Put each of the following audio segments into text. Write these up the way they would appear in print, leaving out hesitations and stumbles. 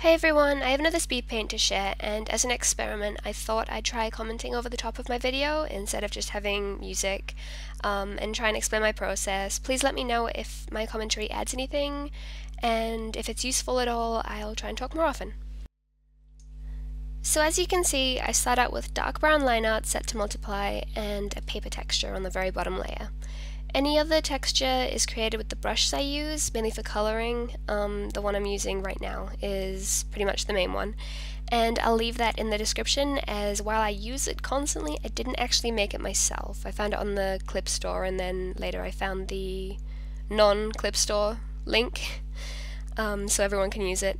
Hey everyone, I have another speed paint to share, and as an experiment I thought I'd try commenting over the top of my video instead of just having music, and try and explain my process. Please let me know if my commentary adds anything, and if it's useful at all, I'll try and talk more often. So as you can see, I start out with dark brown line art set to multiply and a paper texture on the very bottom layer. Any other texture is created with the brushes I use, mainly for colouring. The one I'm using right now is pretty much the main one. And I'll leave that in the description, as while I use it constantly, I didn't actually make it myself. I found it on the clip store, and then later I found the non-clip store link, so everyone can use it.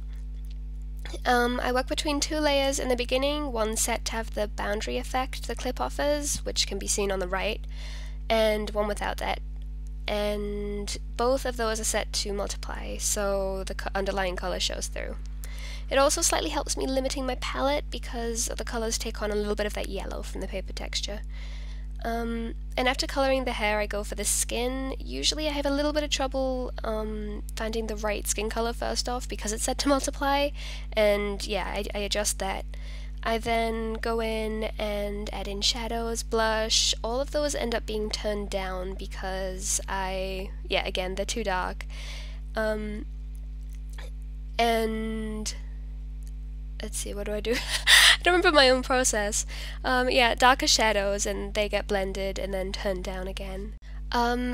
I work between two layers in the beginning, one set to have the boundary effect the clip offers, which can be seen on the right, and one without that, and both of those are set to multiply, so the underlying color shows through. It also slightly helps me limiting my palette because the colors take on a little bit of that yellow from the paper texture. And after coloring the hair, I go for the skin. Usually I have a little bit of trouble finding the right skin color first off because it's set to multiply, and yeah, I adjust that. I then go in and add in shadows, blush. All of those end up being turned down because again, they're too dark. And let's see, what do I do? I don't remember my own process. Darker shadows, and they get blended and then turned down again.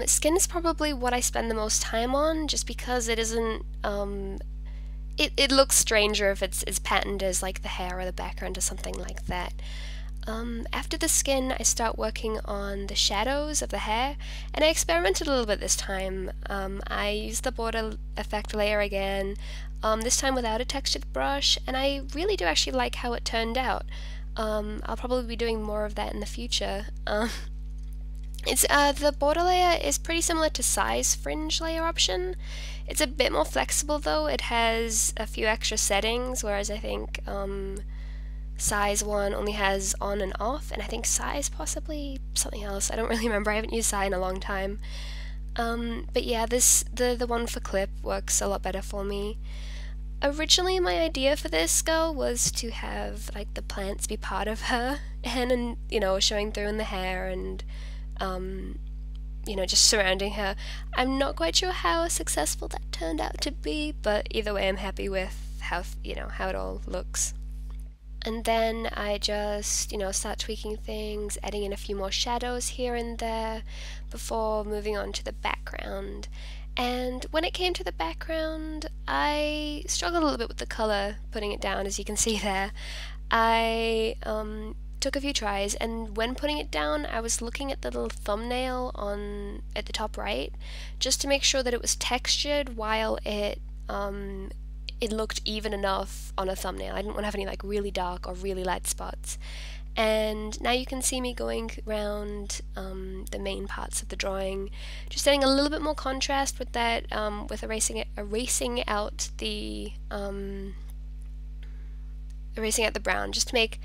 Skin is probably what I spend the most time on, just because it isn't, it looks stranger if it's as patterned as like the hair or the background or something like that. After the skin, I start working on the shadows of the hair, and I experimented a little bit this time. I used the border effect layer again, this time without a textured brush, and I really do actually like how it turned out. I'll probably be doing more of that in the future. The border layer is pretty similar to size fringe layer option. It's a bit more flexible though. It has a few extra settings, whereas I think size one only has on and off, and I think size possibly something else. I don't really remember. I haven't used size in a long time. But yeah, the one for clip works a lot better for me. Originally, my idea for this girl was to have like the plants be part of her, and you know, showing through in the hair and you know, just surrounding her. I'm not quite sure how successful that turned out to be, but either way, I'm happy with how it all looks. And then I just, start tweaking things, adding in a few more shadows here and there before moving on to the background. And when it came to the background, I struggled a little bit with the color, putting it down, as you can see there. I took a few tries, and when putting it down, I was looking at the little thumbnail at the top right, just to make sure that it was textured while it looked even enough on a thumbnail. I didn't want to have any like really dark or really light spots. And now you can see me going around the main parts of the drawing, just adding a little bit more contrast with that, with erasing out the brown, just to make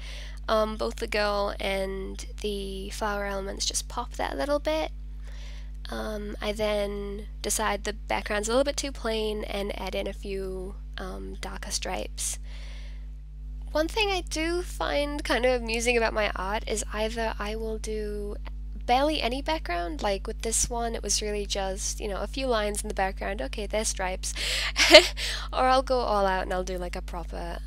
both the girl and the flower elements just pop that little bit. I then decide the background's a little bit too plain and add in a few darker stripes. One thing I do find kind of amusing about my art is either I will do barely any background, like with this one it was really just, a few lines in the background, okay, there's stripes, or I'll go all out and I'll do like a proper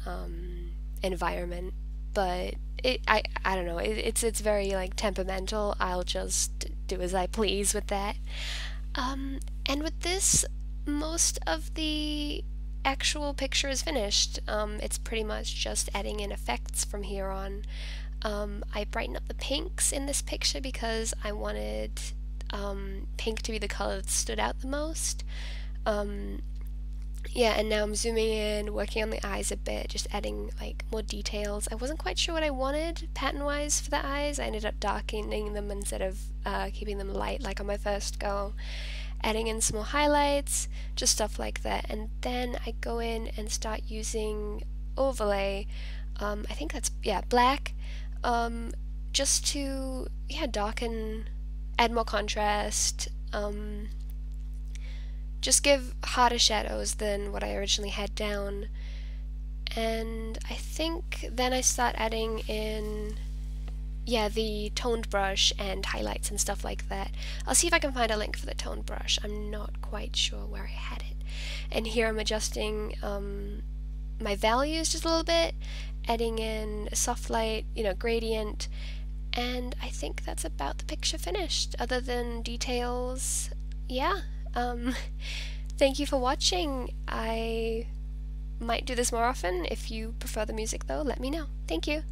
environment, but I don't know, it's very like temperamental. I'll just do as I please with that. And with this, most of the actual picture is finished. It's pretty much just adding in effects from here on. I brighten up the pinks in this picture because I wanted pink to be the color that stood out the most. And now I'm zooming in, working on the eyes a bit, just adding like more details. I wasn't quite sure what I wanted pattern-wise for the eyes. I ended up darkening them instead of keeping them light like on my first go. Adding in some more highlights, just stuff like that, and then I go in and start using overlay, I think that's, black, just to, darken, add more contrast, just give harder shadows than what I originally had down, And I think then I start adding in, yeah, the toned brush and highlights and stuff like that. I'll see if I can find a link for the toned brush. I'm not quite sure where I had it. And here I'm adjusting my values just a little bit, adding in a soft light, gradient, and I think that's about the picture finished, other than details. Yeah, thank you for watching. I might do this more often. If you prefer the music though, let me know. Thank you.